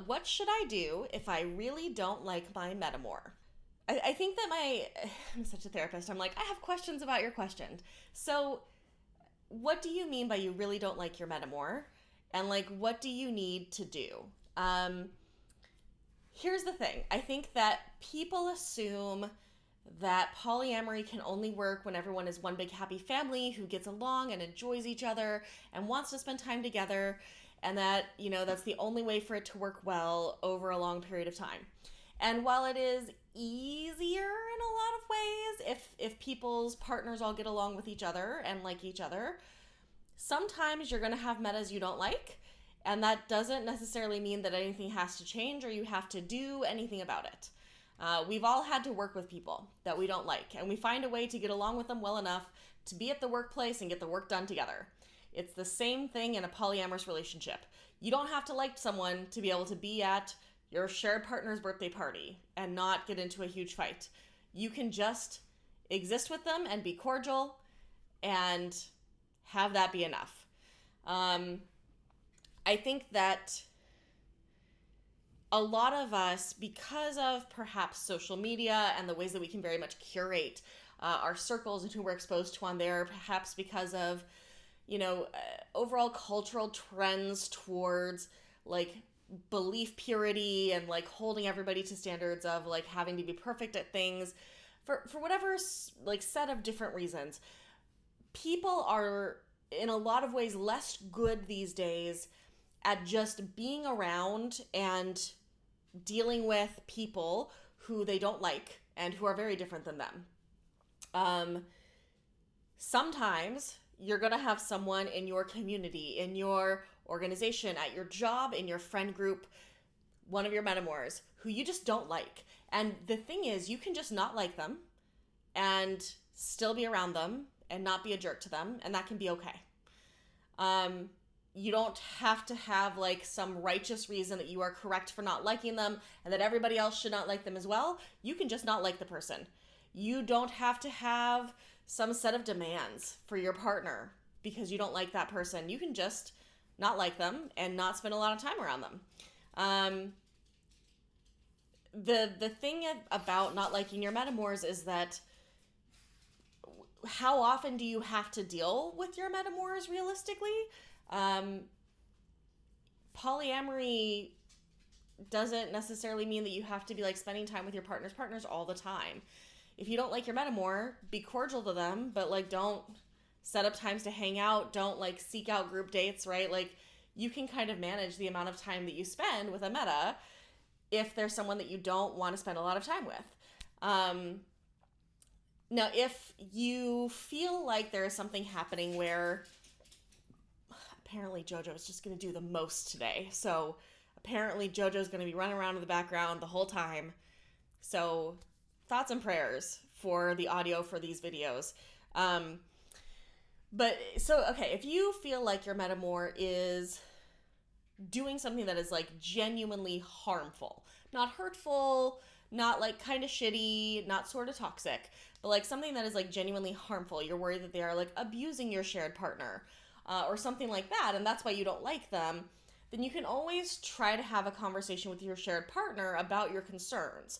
What should I do if I really don't like my Metamour? I think that I'm such a therapist. I'm like, I have questions about your question. So, what do you mean by you really don't like your Metamour? And like, what do you need to do? Um, Here's the thing. I think that people assume that polyamory can only work when everyone is one big happy family who gets along and enjoys each other and wants to spend time together, and that, that's the only way for it to work well over a long period of time. And while it is easier in a lot of ways if people's partners all get along with each other and like each other, sometimes you're going to have metas you don't like, and that doesn't necessarily mean that anything has to change or you have to do anything about it. We've all had to work with people that we don't like, and we find a way to get along with them well enough to be at the workplace and get the work done together. It's the same thing in a polyamorous relationship. You don't have to like someone to be able to be at your shared partner's birthday party and not get into a huge fight. You can just exist with them and be cordial and have that be enough. I think that a lot of us, because of perhaps social media and the ways that we can very much curate our circles and who we're exposed to on there, perhaps because of, overall cultural trends towards like belief purity and like holding everybody to standards of like having to be perfect at things for whatever like set of different reasons, people are in a lot of ways less good these days at just being around and dealing with people who they don't like and who are very different than them. Sometimes you're going to have someone in your community, in your organization, at your job, in your friend group, one of your metamours, who you just don't like. And the thing is, you can just not like them and still be around them and not be a jerk to them, and that can be okay. You don't have to have like some righteous reason that you are correct for not liking them and that everybody else should not like them as well. You can just not like the person. You don't have to have some set of demands for your partner because you don't like that person. You can just not like them and not spend a lot of time around them. The thing about not liking your metamours is that how often do you have to deal with your metamours realistically? Polyamory doesn't necessarily mean that you have to be like spending time with your partners all the time. If you don't like your metamour, be cordial to them, but like don't set up times to hang out, don't like seek out group dates, right? Like you can kind of manage the amount of time that you spend with a meta if there's someone that you don't want to spend a lot of time with. Now, if you feel like there is something happening where apparently JoJo is just going to do the most today. So apparently JoJo's going to be running around in the background the whole time. So thoughts and prayers for the audio for these videos. If you feel like your metamour is doing something that is like genuinely harmful, not hurtful, not like kind of shitty, not sort of toxic, but like something that is like genuinely harmful, you're worried that they are like abusing your shared partner, or something like that, and that's why you don't like them, then you can always try to have a conversation with your shared partner about your concerns.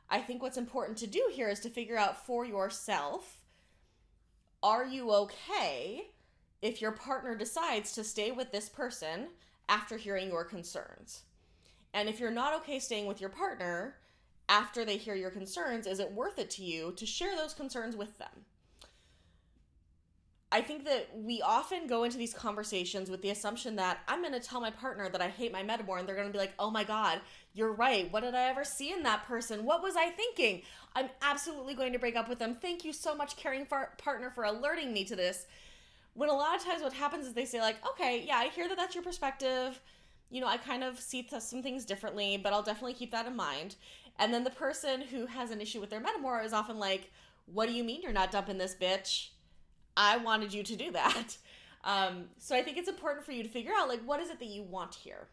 I think what's important to do here is to figure out for yourself, are you okay if your partner decides to stay with this person after hearing your concerns? And if you're not okay staying with your partner after they hear your concerns, is it worth it to you to share those concerns with them? I think that we often go into these conversations with the assumption that I'm going to tell my partner that I hate my metamour, and they're going to be like, oh my God, you're right. What did I ever see in that person? What was I thinking? I'm absolutely going to break up with them. Thank you so much, caring partner, for alerting me to this. When a lot of times what happens is they say like, okay, yeah, I hear that that's your perspective. I kind of see some things differently, but I'll definitely keep that in mind. And then the person who has an issue with their metamour is often like, what do you mean you're not dumping this bitch? I wanted you to do that. So I think it's important for you to figure out, like, what is it that you want here?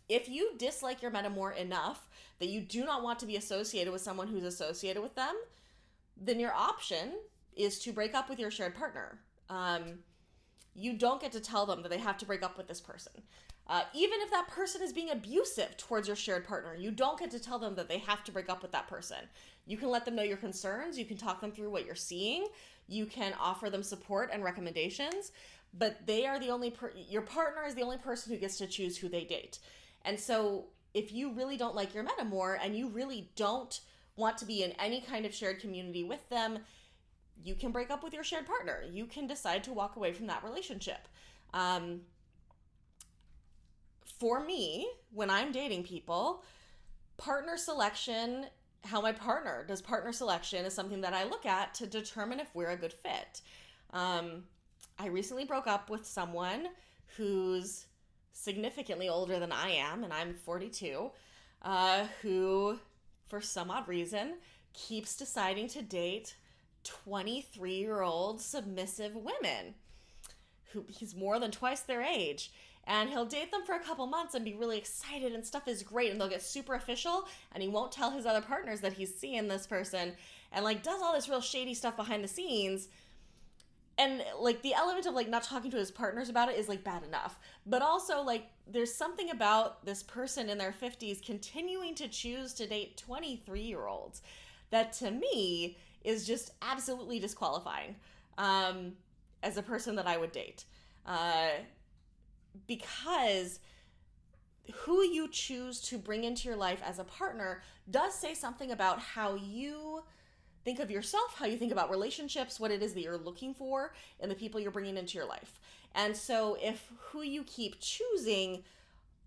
If you dislike your metamour enough that you do not want to be associated with someone who's associated with them, then your option is to break up with your shared partner. you don't get to tell them that they have to break up with this person. Even if that person is being abusive towards your shared partner, you don't get to tell them that they have to break up with that person. You can let them know your concerns. You can talk them through what you're seeing. You can offer them support and recommendations, but they are the only your partner is the only person who gets to choose who they date. And so if you really don't like your Metamour and you really don't want to be in any kind of shared community with them, you can break up with your shared partner. You can decide to walk away from that relationship. For me, when I'm dating people, partner selection, how my partner does partner selection is something that I look at to determine if we're a good fit. I recently broke up with someone who's significantly older than I am, and I'm 42, who, for some odd reason, keeps deciding to date 23-year-old submissive women. He's more than twice their age. And he'll date them for a couple months and be really excited and stuff is great and they'll get super official and he won't tell his other partners that he's seeing this person and like does all this real shady stuff behind the scenes. And like the element of like not talking to his partners about it is like bad enough. But also like there's something about this person in their 50s continuing to choose to date 23-year-olds that to me is just absolutely disqualifying as a person that I would date. Because who you choose to bring into your life as a partner does say something about how you think of yourself, how you think about relationships, what it is that you're looking for in the people you're bringing into your life. And so if who you keep choosing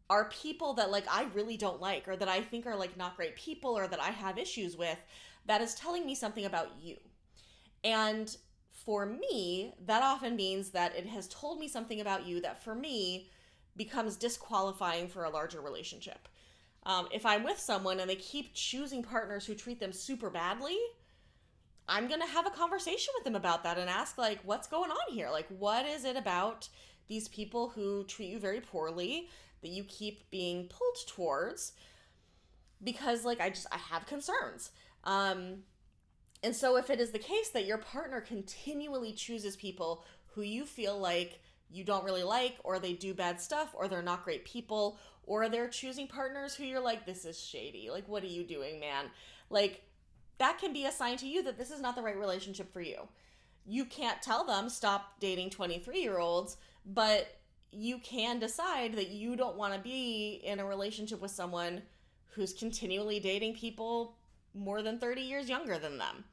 are people that like I really don't like or that I think are like not great people or that I have issues with, that is telling me something about you. And for me, that often means that it has told me something about you that for me becomes disqualifying for a larger relationship. If I'm with someone and they keep choosing partners who treat them super badly, I'm going to have a conversation with them about that and ask like, what's going on here? Like, what is it about these people who treat you very poorly that you keep being pulled towards? Because like, I have concerns. And so if it is the case that your partner continually chooses people who you feel like you don't really like, or they do bad stuff, or they're not great people, or they're choosing partners who you're like, this is shady. Like, what are you doing, man? Like, that can be a sign to you that this is not the right relationship for you. You can't tell them stop dating 23-year-olds, but you can decide that you don't want to be in a relationship with someone who's continually dating people more than 30 years younger than them.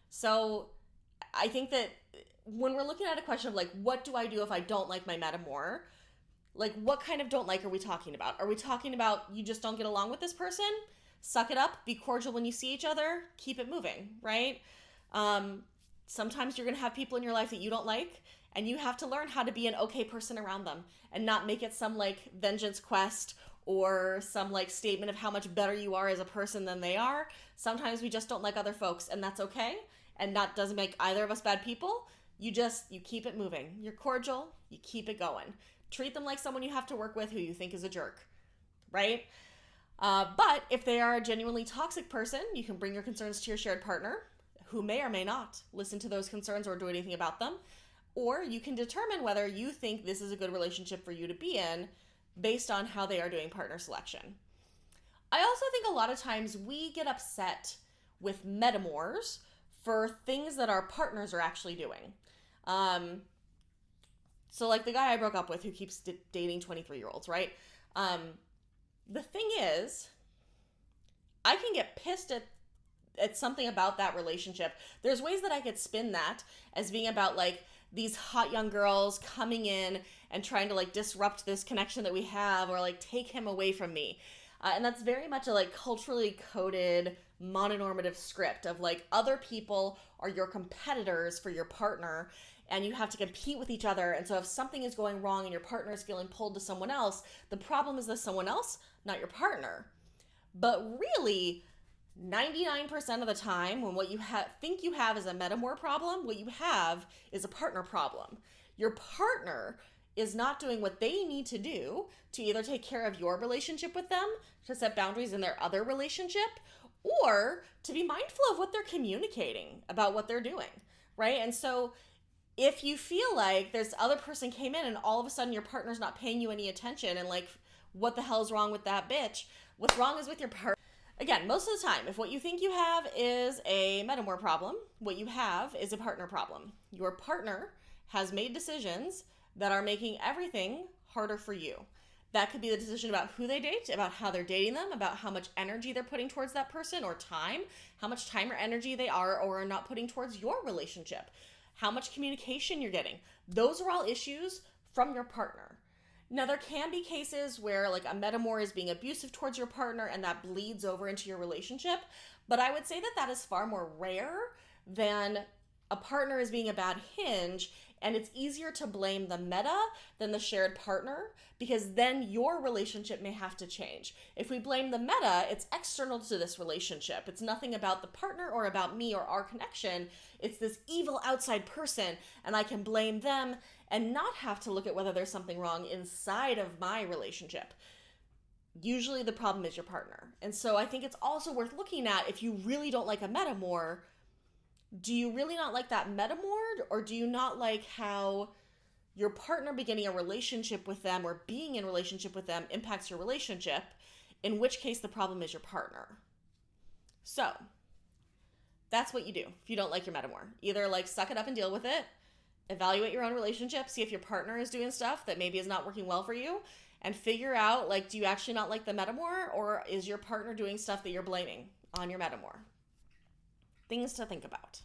So I think that when we're looking at a question of like, what do I do if I don't like my Metamour? Like, what kind of don't like are we talking about? Are we talking about you just don't get along with this person? Suck it up, be cordial when you see each other, keep it moving, right? Sometimes you're going to have people in your life that you don't like, and you have to learn how to be an okay person around them and not make it some like vengeance quest or some like statement of how much better you are as a person than they are. Sometimes we just don't like other folks, and that's okay. And that doesn't make either of us bad people. You keep it moving. You're cordial, you keep it going. Treat them like someone you have to work with who you think is a jerk, right? But if they are a genuinely toxic person, you can bring your concerns to your shared partner, who may or may not listen to those concerns or do anything about them. Or you can determine whether you think this is a good relationship for you to be in based on how they are doing partner selection. I also think a lot of times we get upset with Metamours for things that our partners are actually doing. So like the guy I broke up with who keeps dating 23-year-olds, right? The thing is, I can get pissed at something about that relationship. There's ways that I could spin that as being about like these hot young girls coming in and trying to like disrupt this connection that we have or like take him away from me. And that's very much a like culturally coded mononormative script of like other people are your competitors for your partner and you have to compete with each other. And so if something is going wrong and your partner is feeling pulled to someone else, the problem is that someone else, not your partner. But really, 99% of the time, when what you think you have is a Metamour problem, what you have is a partner problem. Your partner is not doing what they need to do to either take care of your relationship with them, to set boundaries in their other relationship, or to be mindful of what they're communicating about what they're doing, right? And so If you feel like this other person came in and all of a sudden your partner's not paying you any attention and like, what the hell's wrong with that bitch? What's wrong is with your partner. Again, most of the time, if what you think you have is a Metamour problem, what you have is a partner problem. Your partner has made decisions that are making everything harder for you. That could be the decision about who they date, about how they're dating them, about how much energy they're putting towards that person or time, how much time or energy they are or are not putting towards your relationship, how much communication you're getting. Those are all issues from your partner. Now, there can be cases where like a Metamour is being abusive towards your partner and that bleeds over into your relationship, but I would say that that is far more rare than a partner is being a bad hinge, and it's easier to blame the meta than the shared partner because then your relationship may have to change. If we blame the meta, it's external to this relationship. It's nothing about the partner or about me or our connection. It's this evil outside person, and I can blame them and not have to look at whether there's something wrong inside of my relationship. Usually the problem is your partner. And so I think it's also worth looking at, if you really don't like a Metamour, do you really not like that Metamour, or do you not like how your partner beginning a relationship with them or being in relationship with them impacts your relationship, in which case the problem is your partner? So that's what you do if you don't like your Metamour. Either like suck it up and deal with it, evaluate your own relationship, see if your partner is doing stuff that maybe is not working well for you, and figure out, like, do you actually not like the Metamour, or is your partner doing stuff that you're blaming on your Metamour? Things to think about.